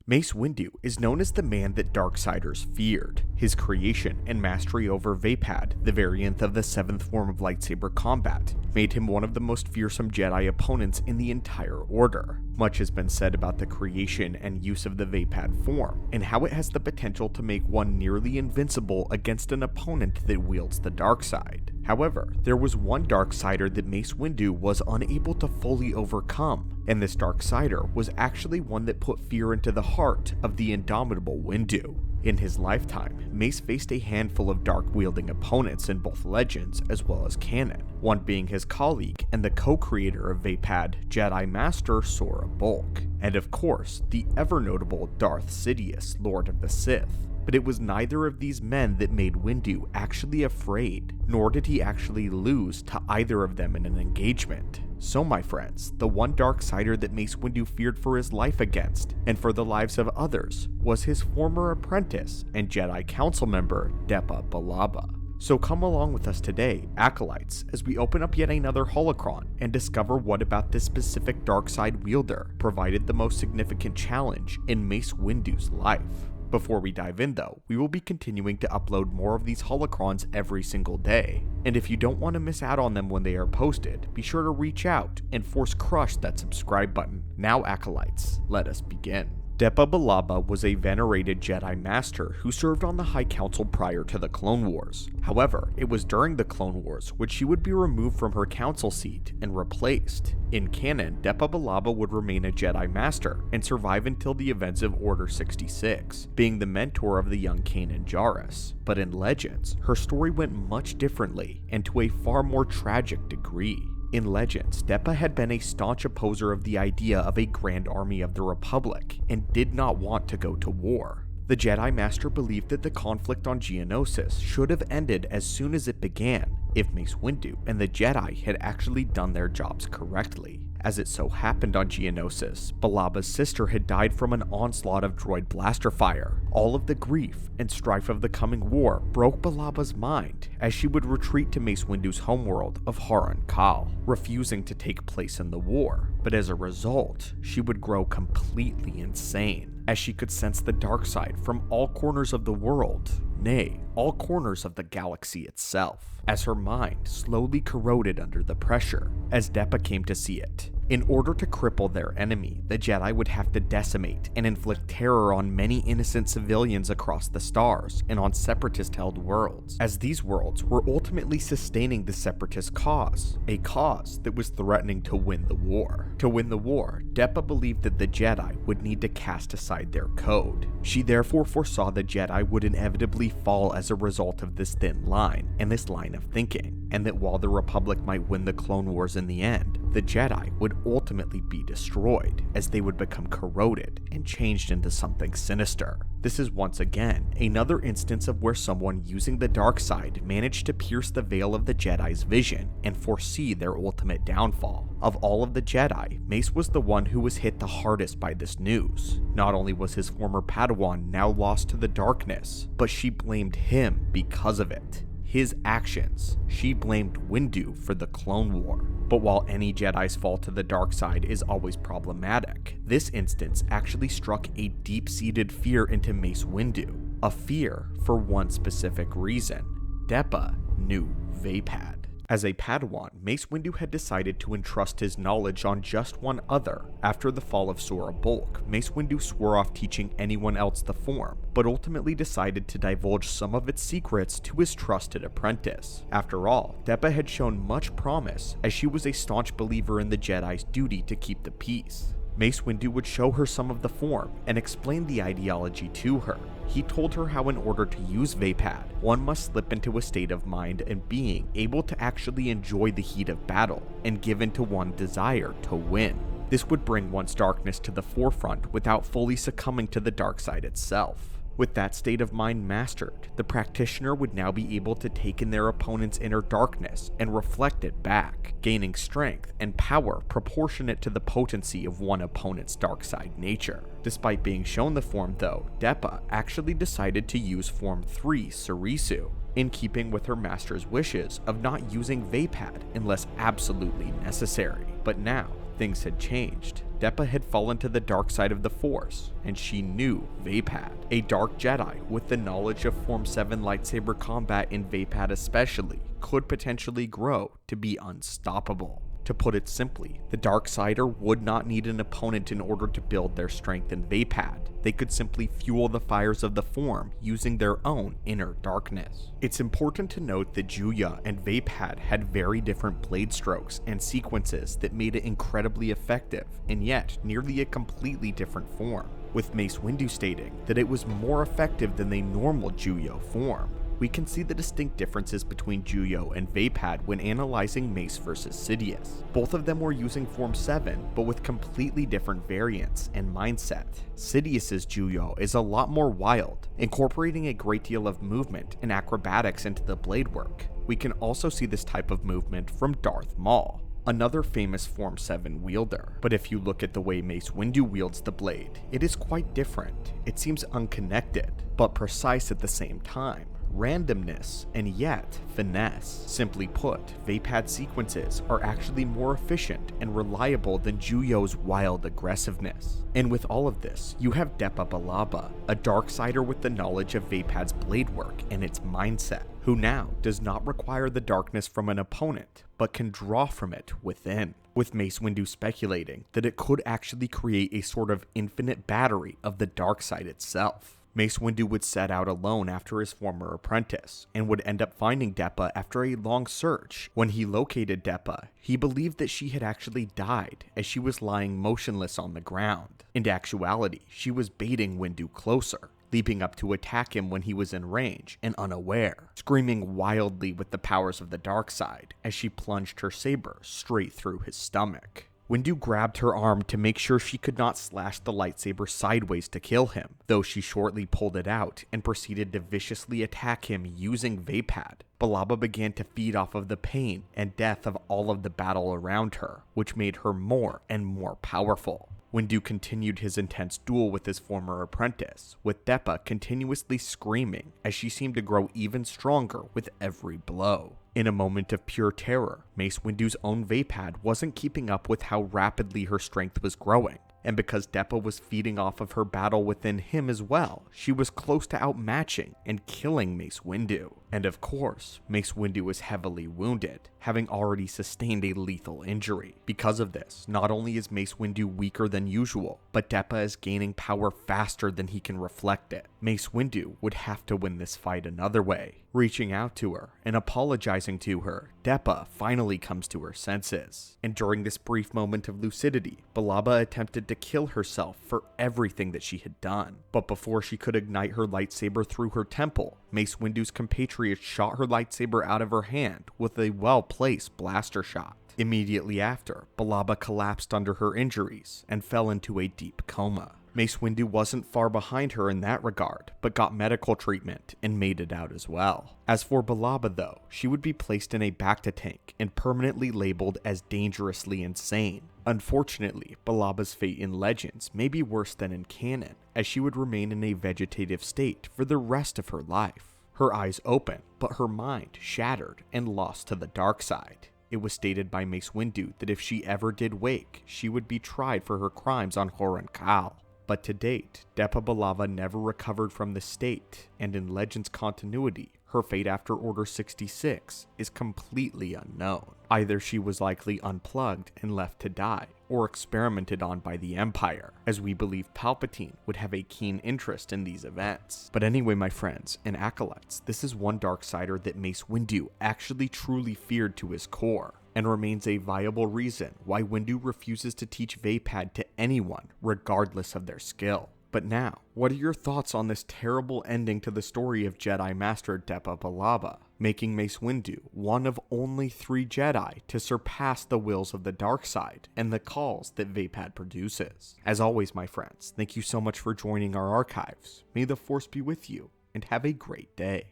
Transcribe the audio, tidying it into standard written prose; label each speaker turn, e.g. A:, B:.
A: Mace Windu is known as the man that Darksiders feared. His creation and mastery over Vaapad, the variant of the 7th form of lightsaber combat, made him one of the most fearsome Jedi opponents in the entire Order. Much has been said about the creation and use of the Vaapad form, and how it has the potential to make one nearly invincible against an opponent that wields the dark side. However, there was one Darksider that Mace Windu was unable to fully overcome, and this Darksider was actually one that put fear into the heart of the indomitable Windu. In his lifetime, Mace faced a handful of dark-wielding opponents in both Legends as well as canon, one being his colleague and the co-creator of Vaapad, Jedi Master Sora Bulk, and of course, the ever-notable Darth Sidious, Lord of the Sith. But it was neither of these men that made Windu actually afraid, nor did he actually lose to either of them in an engagement. So my friends, the one Darksider that Mace Windu feared for his life against, and for the lives of others, was his former apprentice and Jedi Council member, Depa Billaba. So come along with us today, Acolytes, as we open up yet another holocron and discover what about this specific Darkside wielder provided the most significant challenge in Mace Windu's life. Before we dive in though, we will be continuing to upload more of these holocrons every single day, and if you don't want to miss out on them when they are posted, be sure to reach out and force crush that subscribe button. Now Acolytes, let us begin. Depa Billaba was a venerated Jedi Master who served on the High Council prior to the Clone Wars. However, it was during the Clone Wars which she would be removed from her council seat and replaced. In canon, Depa Billaba would remain a Jedi Master and survive until the events of Order 66, being the mentor of the young Kanan Jarrus. But in Legends, her story went much differently and to a far more tragic degree. In Legends, Depa had been a staunch opposer of the idea of a Grand Army of the Republic and did not want to go to war. The Jedi Master believed that the conflict on Geonosis should have ended as soon as it began, if Mace Windu and the Jedi had actually done their jobs correctly. As it so happened on Geonosis, Billaba's sister had died from an onslaught of droid blaster fire. All of the grief and strife of the coming war broke Billaba's mind as she would retreat to Mace Windu's homeworld of Haran Kal, refusing to take place in the war. But as a result, she would grow completely insane, as she could sense the dark side from all corners of the world, nay, all corners of the galaxy itself, as her mind slowly corroded under the pressure, as Depa came to see it. In order to cripple their enemy, the Jedi would have to decimate and inflict terror on many innocent civilians across the stars and on Separatist-held worlds, as these worlds were ultimately sustaining the Separatist cause, a cause that was threatening to win the war. To win the war, Depa believed that the Jedi would need to cast aside their code. She therefore foresaw the Jedi would inevitably fall as a result of this thin line and this line of thinking, and that while the Republic might win the Clone Wars in the end, the Jedi would ultimately be destroyed, as they would become corroded and changed into something sinister. This is once again another instance of where someone using the dark side managed to pierce the veil of the Jedi's vision and foresee their ultimate downfall. Of all of the Jedi, Mace was the one who was hit the hardest by this news. Not only was his former Padawan now lost to the darkness, but she blamed him because of it. His actions. She blamed Windu for the Clone War. But while any Jedi's fall to the dark side is always problematic, this instance actually struck a deep-seated fear into Mace Windu. A fear for one specific reason. Depa knew Vaapad. As a Padawan, Mace Windu had decided to entrust his knowledge on just one other. After the fall of Sora Bulk, Mace Windu swore off teaching anyone else the form, but ultimately decided to divulge some of its secrets to his trusted apprentice. After all, Depa had shown much promise, as she was a staunch believer in the Jedi's duty to keep the peace. Mace Windu would show her some of the form and explain the ideology to her. He told her how in order to use Vaapad, one must slip into a state of mind and being able to actually enjoy the heat of battle and give in to one's desire to win. This would bring one's darkness to the forefront without fully succumbing to the dark side itself. With that state of mind mastered, the practitioner would now be able to take in their opponent's inner darkness and reflect it back, gaining strength and power proportionate to the potency of one opponent's dark side nature. Despite being shown the form though, Depa actually decided to use Form 3 Surisu, in keeping with her master's wishes of not using Vaapad unless absolutely necessary. But now, things had changed. Depa had fallen to the dark side of the Force, and she knew Vaapad. A dark Jedi with the knowledge of Form 7 lightsaber combat in Vaapad especially could potentially grow to be unstoppable. To put it simply, the Darksider would not need an opponent in order to build their strength in Vaapad. They could simply fuel the fires of the Form using their own inner darkness. It's important to note that Juya and Vaapad had very different blade strokes and sequences that made it incredibly effective, and yet nearly a completely different form, with Mace Windu stating that it was more effective than the normal Juyo form. We can see the distinct differences between Juyo and Vaapad when analyzing Mace vs Sidious. Both of them were using Form 7, but with completely different variants and mindset. Sidious's Juyo is a lot more wild, incorporating a great deal of movement and acrobatics into the blade work. We can also see this type of movement from Darth Maul, another famous Form 7 wielder. But if you look at the way Mace Windu wields the blade, it is quite different. It seems unconnected, but precise at the same time. Randomness, and yet finesse. Simply put, Vaapad sequences are actually more efficient and reliable than Juyo's wild aggressiveness. And with all of this, you have Depa Billaba, a Darksider with the knowledge of Vaapad's blade work and its mindset, who now does not require the darkness from an opponent, but can draw from it within. With Mace Windu speculating that it could actually create a sort of infinite battery of the dark side itself. Mace Windu would set out alone after his former apprentice, and would end up finding Depa after a long search. When he located Depa, he believed that she had actually died, as she was lying motionless on the ground. In actuality, she was baiting Windu closer, leaping up to attack him when he was in range and unaware, screaming wildly with the powers of the dark side as she plunged her saber straight through his stomach. Windu grabbed her arm to make sure she could not slash the lightsaber sideways to kill him, though she shortly pulled it out and proceeded to viciously attack him using Vaapad. Billaba began to feed off of the pain and death of all of the battle around her, which made her more and more powerful. Windu continued his intense duel with his former apprentice, with Depa continuously screaming as she seemed to grow even stronger with every blow. In a moment of pure terror, Mace Windu's own Vaapad wasn't keeping up with how rapidly her strength was growing, and because Depa was feeding off of her battle within him as well, she was close to outmatching and killing Mace Windu. And of course, Mace Windu was heavily wounded, having already sustained a lethal injury. Because of this, not only is Mace Windu weaker than usual, but Depa is gaining power faster than he can reflect it. Mace Windu would have to win this fight another way. Reaching out to her and apologizing to her, Depa finally comes to her senses. And during this brief moment of lucidity, Billaba attempted to kill herself for everything that she had done. But before she could ignite her lightsaber through her temple, Mace Windu's compatriot shot her lightsaber out of her hand with a well-placed blaster shot. Immediately after, Billaba collapsed under her injuries and fell into a deep coma. Mace Windu wasn't far behind her in that regard, but got medical treatment and made it out as well. As for Billaba though, she would be placed in a Bacta tank and permanently labeled as dangerously insane. Unfortunately, Billaba's fate in Legends may be worse than in canon, as she would remain in a vegetative state for the rest of her life. Her eyes open, but her mind shattered and lost to the dark side. It was stated by Mace Windu that if she ever did wake, she would be tried for her crimes on Horan Kal. But to date, Depa Billaba never recovered from the state, and in Legends continuity, her fate after Order 66 is completely unknown. Either she was likely unplugged and left to die, or experimented on by the Empire, as we believe Palpatine would have a keen interest in these events. But anyway, my friends and acolytes, this is one Darksider that Mace Windu actually truly feared to his core, and remains a viable reason why Windu refuses to teach Vaapad to anyone, regardless of their skill. But now, what are your thoughts on this terrible ending to the story of Jedi Master Depa Billaba, making Mace Windu one of only 3 Jedi to surpass the wills of the dark side and the calls that Vaapad produces? As always, my friends, thank you so much for joining our archives. May the Force be with you, and have a great day.